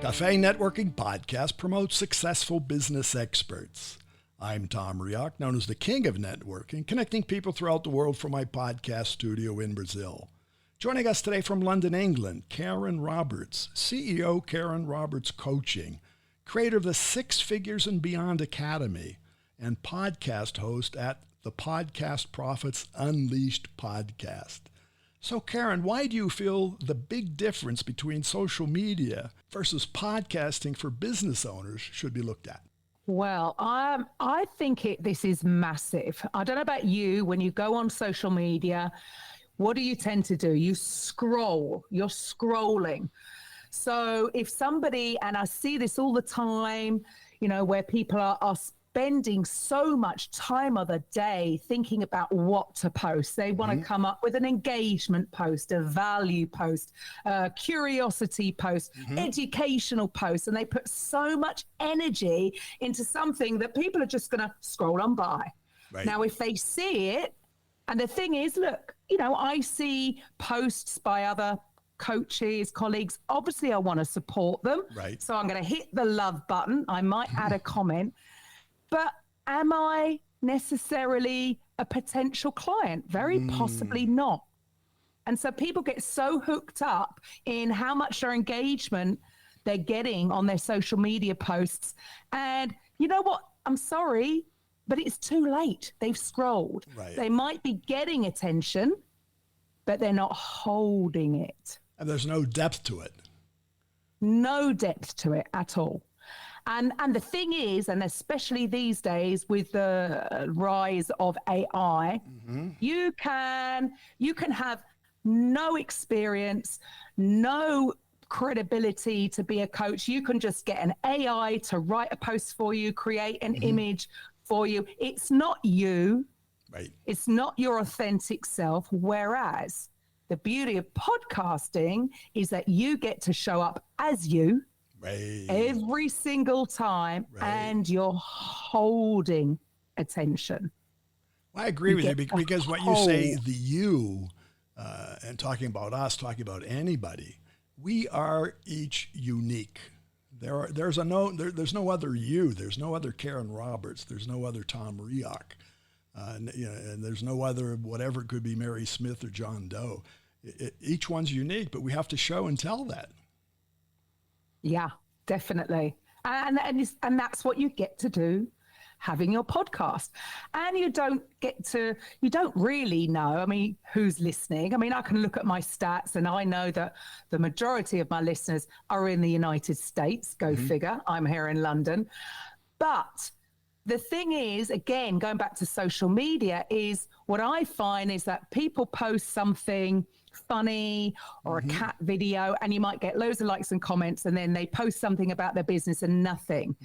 Café and Networking Podcast promotes successful business experts. I'm Tom Reaoch, known as the King of Networking, connecting people throughout the world from my podcast studio in Brazil. Joining us today from London, England, Karen Roberts, CEO Karen Roberts Coaching, creator of the Six Figures and Beyond Academy, and podcast host at the Podcast Profits Unleashed podcast. So Karen, why do you feel the big difference between social media versus podcasting for business owners should be looked at? Well, I think this is massive. I don't know about you, when you go on social media, what do you tend to do? You're scrolling. So if somebody, and I see this all the time, where people are spending so much time of the day thinking about what to post. They want to come up with an engagement post, a value post, a curiosity post, educational post, and they put so much energy into something that people are just going to scroll on by. Right. Now, if they see it, and the thing is, look, I see posts by other coaches, colleagues. Obviously, I want to support them. Right. So I'm going to hit the love button. I might add a comment. But am I necessarily a potential client? Very possibly not. And so people get so hooked up in how much their engagement they're getting on their social media posts. And you know what? I'm sorry, but it's too late. They've scrolled. Right. They might be getting attention, but they're not holding it. And there's no depth to it. No depth to it at all. And the thing is, and especially these days with the rise of AI, you can have no experience, no credibility to be a coach. You can just get an AI to write a post for you, create an image for you. It's not you. Right. It's not your authentic self. Whereas the beauty of podcasting is that you get to show up as you. Right. Every single time, and you're holding attention. Well, I agree with you because when you say the you, and talking about us, talking about anybody, we are each unique. There's no other you. There's no other Karen Roberts. There's no other Tom Reaoch, and there's no other whatever it could be, Mary Smith or John Doe. Each one's unique, but we have to show and tell that. Yeah, definitely. And that's what you get to do, having your podcast. And you don't really know, who's listening. I can look at my stats and I know that the majority of my listeners are in the United States. Go figure. I'm here in London. But the thing is, again, going back to social media, is what I find is that people post something funny or a cat video and you might get loads of likes and comments, and then they post something about their business and nothing.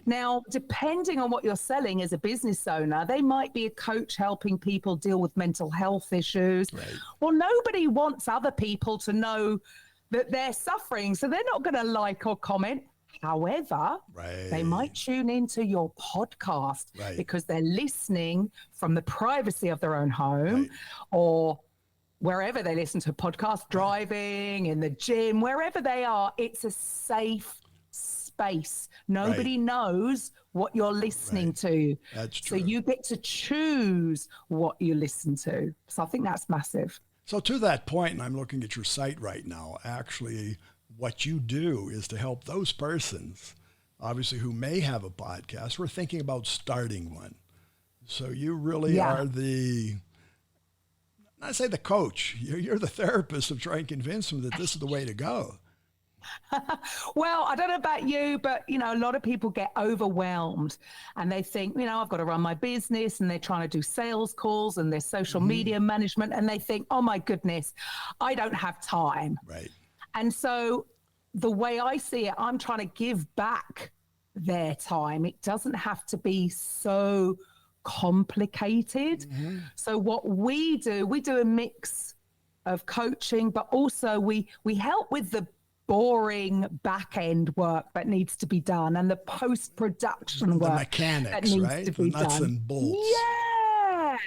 Now, depending on what you're selling as a business owner, they might be a coach helping people deal with mental health issues. Right. Well, nobody wants other people to know that they're suffering, so they're not going to like or comment. However, they might tune into your podcast because they're listening from the privacy of their own home or wherever they listen to a podcast, driving, in the gym, wherever they are. It's a safe space. Nobody knows what you're listening to. That's true. So you get to choose what you listen to. So I think that's massive. So to that point, and I'm looking at your site right now, actually, what you do is to help those persons, obviously, who may have a podcast or thinking about starting one. So you really are I say the coach, you're the therapist of trying to convince them that this is the way to go. Well, I don't know about you, but, a lot of people get overwhelmed and they think, I've got to run my business, and they're trying to do sales calls and their social media management. And they think, oh my goodness, I don't have time. Right. And so the way I see it, I'm trying to give back their time. It doesn't have to be so complicated. So what we do a mix of coaching, but also we help with the boring back end work that needs to be done and the post-production work. The mechanics, that needs right? to be The nuts done. and bolts. Yeah.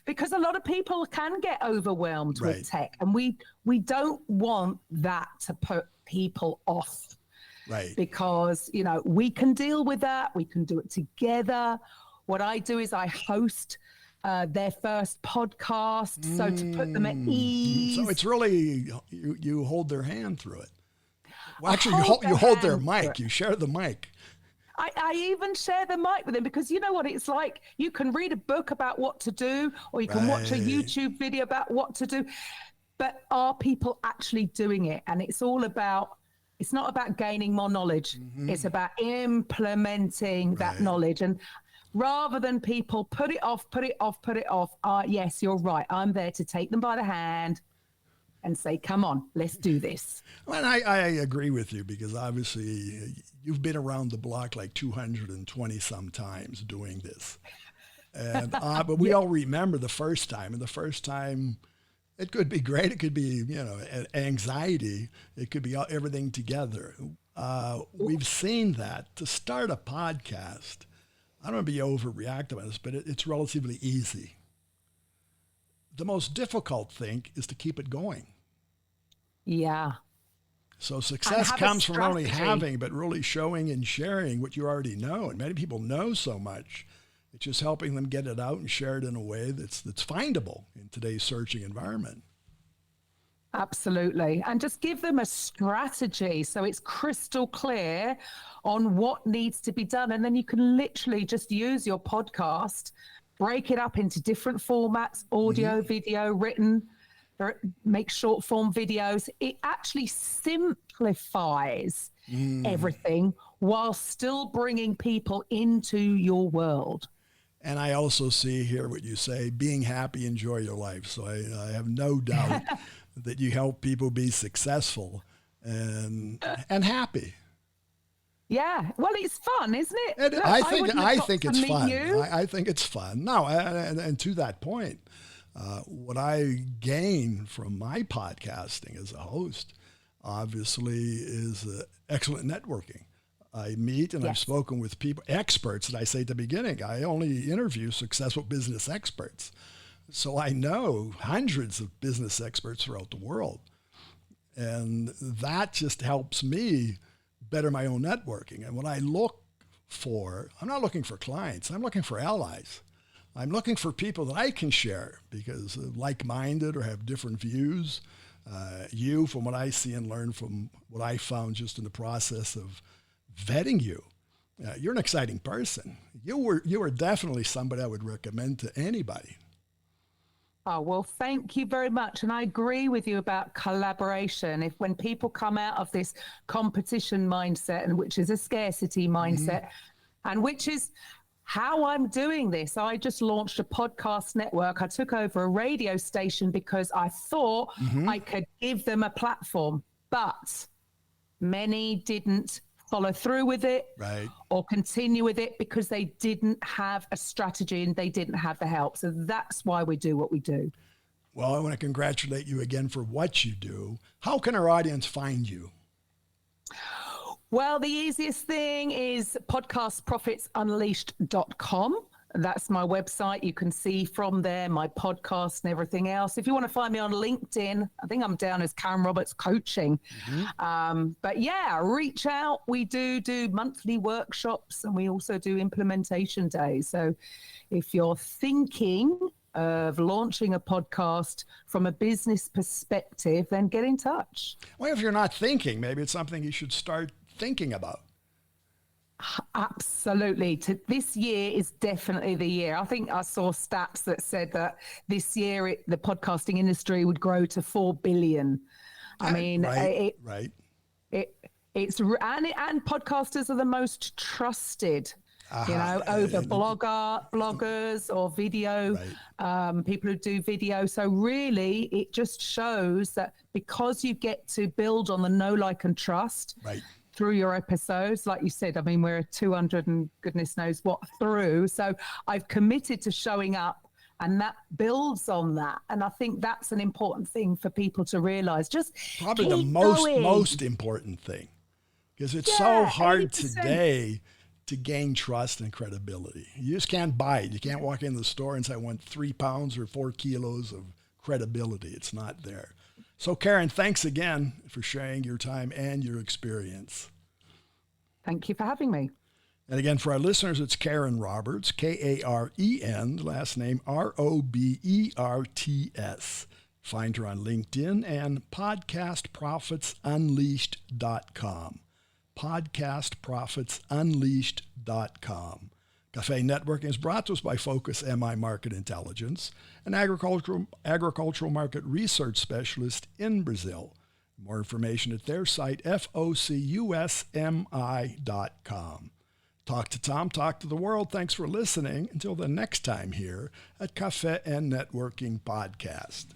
Because a lot of people can get overwhelmed with tech, and we don't want that to put people off. Right. Because, we can deal with that. We can do it together. What I do is I host their first podcast, so to put them at ease. So it's really, you hold their hand through it. Well, I actually, you hold their mic. You share the mic. I even share the mic with them, because you know what it's like. You can read a book about what to do, or you can watch a YouTube video about what to do. But are people actually doing it? And it's not about gaining more knowledge. It's about implementing that knowledge. And rather than people put it off, yes, you're right. I'm there to take them by the hand and say, come on, let's do this. Well, I agree with you, because obviously you've been around the block like 220 some times doing this. And but we all remember the first time. And the first time, it could be great. It could be, anxiety. It could be everything together. We've seen that. To start a podcast, I don't want to be overreactive on this, but it's relatively easy. The most difficult thing is to keep it going. Yeah. So success comes from not only having, but really showing and sharing what you already know. And many people know so much. It's just helping them get it out and share it in a way that's findable in today's searching environment. Absolutely. And just give them a strategy so it's crystal clear on what needs to be done. And then you can literally just use your podcast, break it up into different formats, audio, video, written, or make short form videos. It actually simplifies everything while still bringing people into your world. And I also see here what you say, being happy, enjoy your life. So I have no doubt that you help people be successful and happy. Yeah, well, it's fun, isn't it? Look, I think it's fun. I think it's fun. No, and to that point, what I gain from my podcasting as a host, obviously, is excellent networking. I meet and I've spoken with people, experts, that I say at the beginning. I only interview successful business experts. So I know hundreds of business experts throughout the world. And that just helps me better my own networking. And what I look for, I'm not looking for clients, I'm looking for allies. I'm looking for people that I can share because like-minded or have different views. You, from what I see and learn from what I found just in the process of vetting you, you're an exciting person. You were definitely somebody I would recommend to anybody. Oh, well, thank you very much. And I agree with you about collaboration. When people come out of this competition mindset, and which is a scarcity mindset, and which is how I'm doing this. I just launched a podcast network. I took over a radio station because I thought I could give them a platform, but many didn't follow through with it or continue with it because they didn't have a strategy and they didn't have the help. So that's why we do what we do. Well, I want to congratulate you again for what you do. How can our audience find you? Well, the easiest thing is podcastprofitsunleashed.com. That's my website. You can see from there my podcast and everything else. If you want to find me on LinkedIn, I think I'm down as Karen Roberts Coaching. But yeah, reach out. We do monthly workshops and we also do implementation days. So if you're thinking of launching a podcast from a business perspective, then get in touch. Well, if you're not thinking, maybe it's something you should start thinking about. Absolutely. This year is definitely the year. I think I saw stats that said that this year the podcasting industry would grow to 4 billion. I mean, it's podcasters are the most trusted, over bloggers or video, people who do video. So really, it just shows that because you get to build on the know, like, and trust. Through your episodes, like you said, I mean, we're 200 and goodness knows what through. So I've committed to showing up, and that builds on that. And I think that's an important thing for people to realize. Just probably the most important thing, because it's so hard 80%. Today to gain trust and credibility. You just can't buy it. You can't walk in the store and say, I want 3 pounds or 4 kilos of credibility. It's not there. So, Karen, thanks again for sharing your time and your experience. Thank you for having me. And again, for our listeners, it's Karen Roberts, Karen, last name Roberts. Find her on LinkedIn and podcastprofitsunleashed.com. Podcastprofitsunleashed.com. Café Networking is brought to us by Focus MI Market Intelligence, an agricultural market research specialist in Brazil. More information at their site, focusmi.com. Talk to Tom, talk to the world. Thanks for listening. Until the next time here at Café and Networking Podcast.